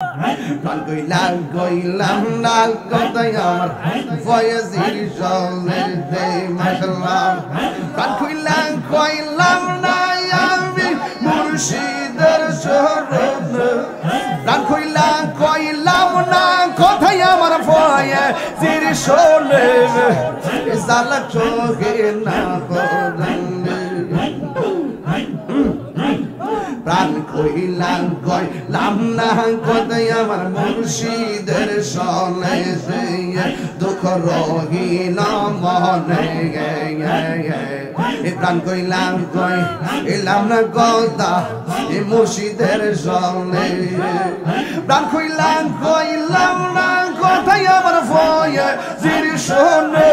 প্রাণ কইলাম না কথাই আমার ফয়েজির চলের দে মাশাআল্লাহ প্রাণ কইলাম না আমি মুর্শিদের শরণ প্রাণ কইলাম না কথাই আমার ফয়েজির চলের জালা চোখে না প্রাণ কইলাম না কথাই আমার মুর্শিদের সনে দুঃখ রহিল মনে প্রাণ কইলাম না কথা মুর্শিদের সনে প্রাণ কইলাম না কথাই আমার ফয়েজির সনে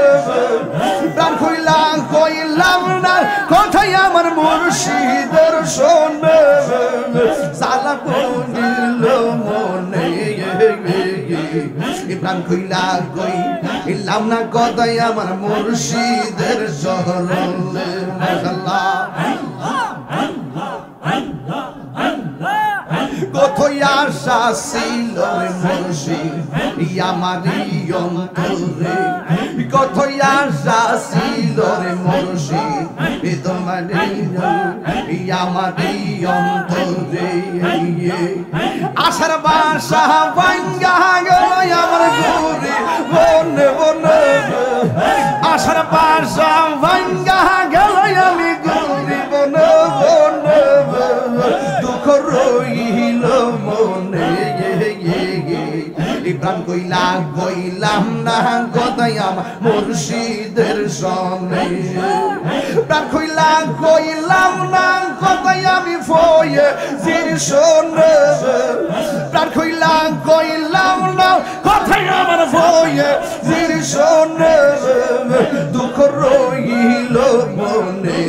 প্রাণ কইলাম না কথাই আমার মুর্শিদের সনে সালা বলিল মনে প্রাণ কইলাম না কথাই আমার মুর্শিদের শরণে মাশাআল্লাহ কোথায় আশা ছিল মুর্শিদ আমারই অন্তরে কোথায় আশা ছিল মুর্শিদ তোমারই আমারই অন্তরে আশার বাসা ভাঙ্গা গেল আমার ঘুরে বনে বনে আশার বাসা ভাঙ্গা গেল আমি ঘুরে বনে বনে দুঃখ রইল মনে প্রাণ কইলাম না কথাই আমার মুর্শিদের সনে প্রাণ কইলাম না কথাই আমি ফয়েজির সনে প্রাণ কইলাম না কথাই আমার ফয়েজির সনে দুঃখ রইল মনে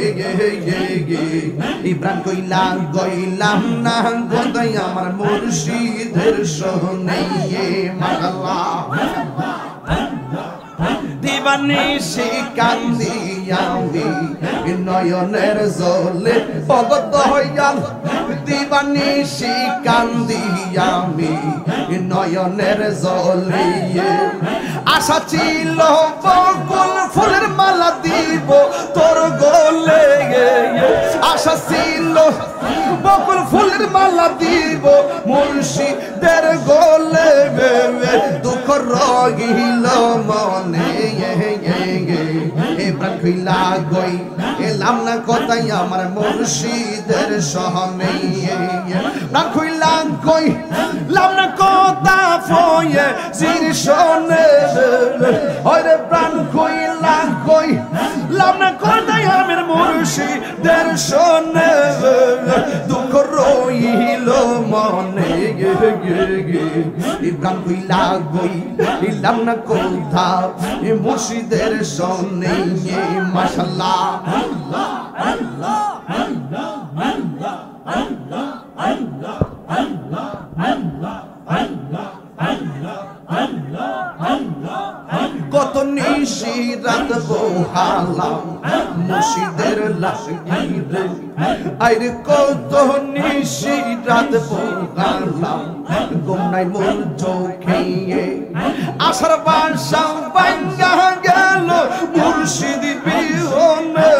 প্রাণ কইলাম না কথাই আমার মুর্শিদের সনে মাশাআল্লাহ দিবানিশি কান্দি আমি নয়নের জলে পগত হইয়াল দিবানিশি কান্দি আমি নয়নের জলে আশা ছিল বকুল ফুলের মালা দিব তোর গলে আশা ছিল বকুল ফুলের মালা দিব মুর্শিদের গলে দুঃখ রহিল মনে প্রাণ কইলাম না কথাই আমার মুর্শিদের সহনে প্রাণ কইলাম না কথা ফয়েজির সনে ওরে প্রাণ কইলাম না কথাই আমার মুর্শিদের সনে দুঃখ রইল মনে প্রাণ কইলাম না কথা মুর্শিদের সনে মাশাআল্লাহ আল্লাহ আল্লাহ আল্লাহ আল্লাহ আল্লাহ আল্লাহ আল্লাহ আল্লাহ আল্লাহ আল্লাহ আল্লাহ আল্লাহ কত নিশি রাত বহালাম মুর্শিদের লাশিরে আইরে কত নিশি রাত বহালাম গুমনাই মোর চোখে আশার বাসা ভাঙ্গা গেল মুর্শিদ বিহনে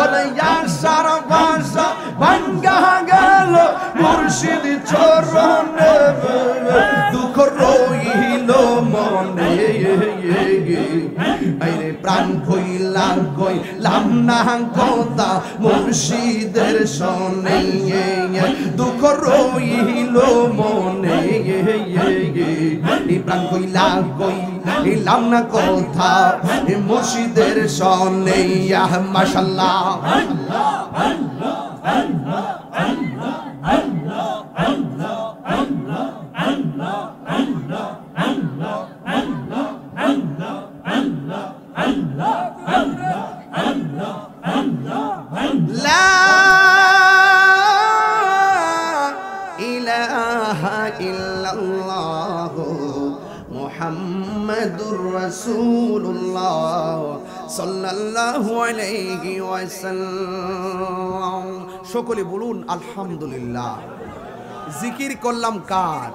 ওরে আশার বাসা ভাঙ্গা গেল মুর্শিদ চরণে দুঃখ রইল মনে আইরে প্রাণ কইলাম না কথা মুর্শিদের সনে দুঃখ রইল মনে প্রাণ কইলাম না কথা মুর্শিদের সনে মাশাআল্লাহ আল্লাহ আল্লাহ আল্লাহ আল্লাহ আল্লাহ আল্লাহ আল্লাহ আল্লাহ আল্লাহ আল্লাহ আল্লাহ আল্লাহ আল্লাহ আল্লাহ আল্লাহ আল্লাহ আল্লাহ লা ইলাহা ইল্লাল্লাহ মুহাম্মাদুর রাসূলুল্লাহ সাল্লাল্লাহু আলাইহি ওয়াসাল্লাম। সকলে বলুন আলহামদুলিল্লাহ। জিকির করলাম কার?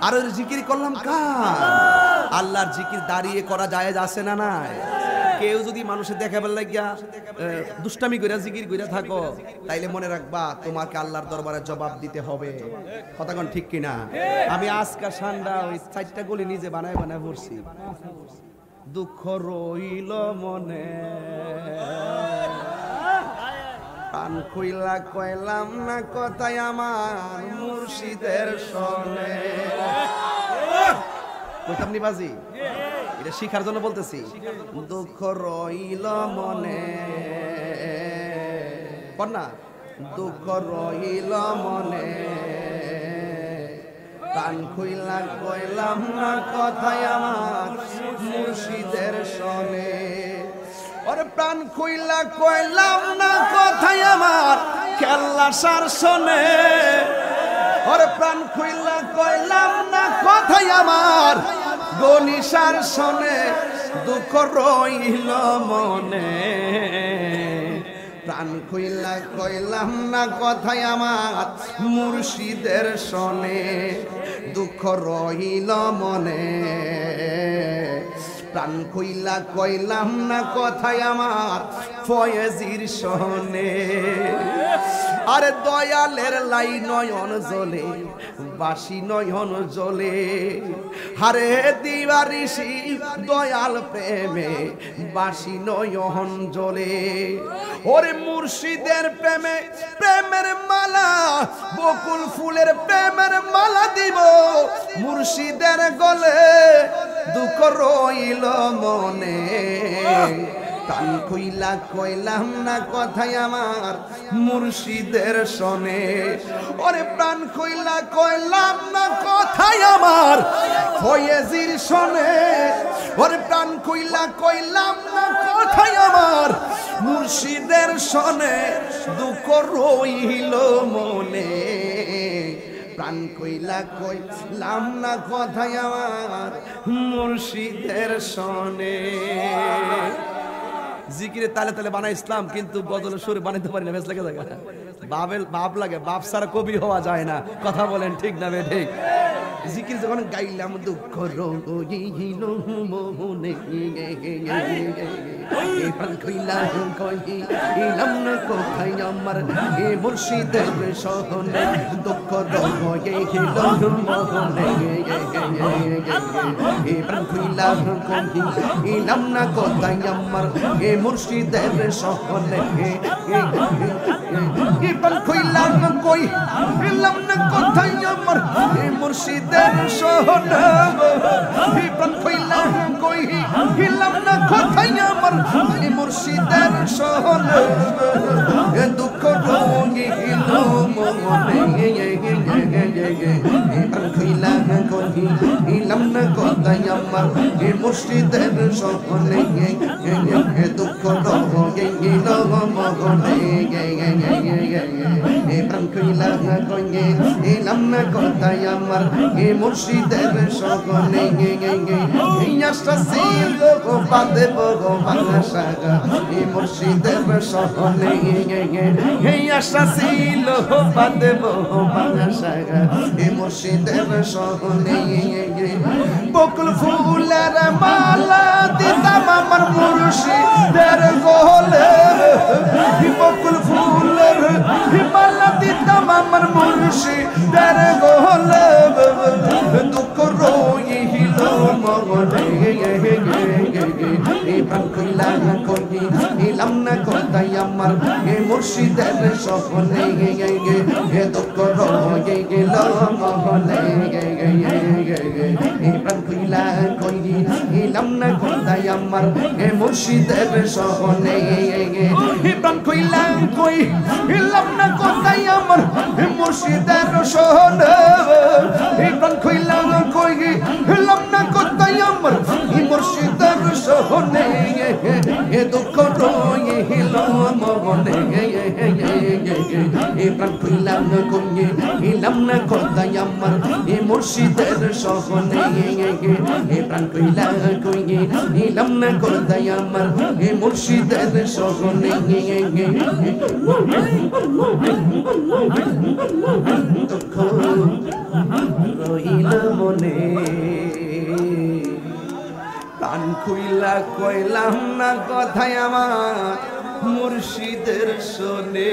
আর জিকির করলাম কার? আল্লাহর জিকির দাঁড়িয়ে করা জায়েজ আছে না নাই? কেউ যদি মানুষের দেখাবার লাগিয়া দুষ্টামি কইরা জিকির কইরা থাকো, তাইলে মনে রাখবা তোমাকে আল্লাহর দরবারে জবাব দিতে হবে। কথা কোন ঠিক কিনা? আমি আজকা সান্ডা ওই 4টা গলি নিজে বানায় বানায় পড়ছি। দুঃখ রইল মনে, প্রাণ খুইলা কইলাম না কথাই আমার মুর্শিদের শোনে। কইতাম নি বাজি? এটা শিখার জন্য বলতেছি। দুঃখ রইল মনে, পড় না, দুঃখ রইল মনে, প্রাণ খুইলা কইলাম না কথাই আমার মুর্শিদের শোনে। ওরে প্রাণ খুইলা কইলাম না কথাই আমার কেল্লাসার শোনে। ওরে প্রাণ খুইলা কইলাম না কথাই আমার গনিসার শোনে। দুঃখ রইল মনে, প্রাণ খুইলা কইলাম না কথাই আমার মুর্শিদের শোনে। দুঃখ রইল মনে, প্রাণ খুইলা কইলাম না কথাই আমার ফয়েজির শোনে। আরে দয়ালের লাই নয়ন জ্বলে, বাসি নয়ন জ্বলে। হারে দিবারিশি দয়াল প্রেমে বাসি নয়ন জ্বলে। ওরে মুর্শিদের প্রেমে প্রেমের মালা, বকুল ফুলের প্রেমের মালা দিব মুর্শিদের গলে। দুঃখ রইল মনে, প্রাণ খুইলা কইলাম না কথাই আমার মুর্শিদের শোনে। ওরে প্রাণ খুইলা কইলাম না কথাই আমার ফয়েজির শোনে। ওরে প্রাণ খুইলা কইলাম না কথাই আমার মুর্শিদের শোনে। দুঃখ রইল মনে, প্রাণ কইলা কইলাম না কথাই আমার মুর্শিদের শোনে। জিকিরে তালে তালে বানাই ইসলাম, কিন্তু গজলের সুরে বানাইতে পারি না। বেশ লাগে জায়গা বাপ লাগে, বাপ ছাড়া কবি হওয়া যায় না। কথা বলেন ঠিক না? ঠিক। জিকির যখন গাইলাম দুঃখ রইল মনে, প্রাণ খুইলা কইলাম না কথাই আমার মুর্শিদের শোনে। দুঃখ রইল মনে, প্রাণ খুইলা কইলাম না কথাই আমার মুর্শিদের শোনে। প্রাণ খুইলা কইলাম না কথাই আমার মুর্শিদের শোনে। প্রাণ খুইলা কইলাম না কথাই আমার মুর্শিদের শোনে। দুঃখ রইল মনে, প্রাণ খুইলা কইলাম না কথাই আমার মুর্শিদের শোনে। দুঃখ রইল মনে, প্রাণ খুইলা কইলাম না কথাই আমার মুর্শিদের শোনে। এই আশা ছিল বাদে বাংলা মুর্শিদের শোনে। এই আশা ছিল বাদে বাংলা মুর্শিদের শোনে। বকুল ফুলের মালা দিতাম আমার মুর্শিদের গলে। বকুল ফুলের মালা দিতাম আমার মুর্শিদের গলে। দুঃখ রইল মনে, প্রাণ খুইলা কইলাম না কথাই আমার মুর্শিদের শোনে। দুঃখ রইল মনে, প্রাণ খুইলা কইলাম না কথাই আমার মুর্শিদের শোনে। প্রাণ খুইলা কইলাম না কথাই আমার মুর্শিদের শোনে। প্রাণ খুইলা কইলাম না কথাই আমার মুর্শিদের শোনে। দুঃখ রইল মনে, প্রাণ খুইলা কইলাম নিলাম না কথাই আমার এ মুর্শিদের সহনে এ প্রাণ কইলা কইগে নিলাম না কথাই আমার এ মুর্শিদের সহনে দুঃখ রইল মনে প্রাণ খুইলা কইলাম না কথাই আমার মুর্শিদের শোনে।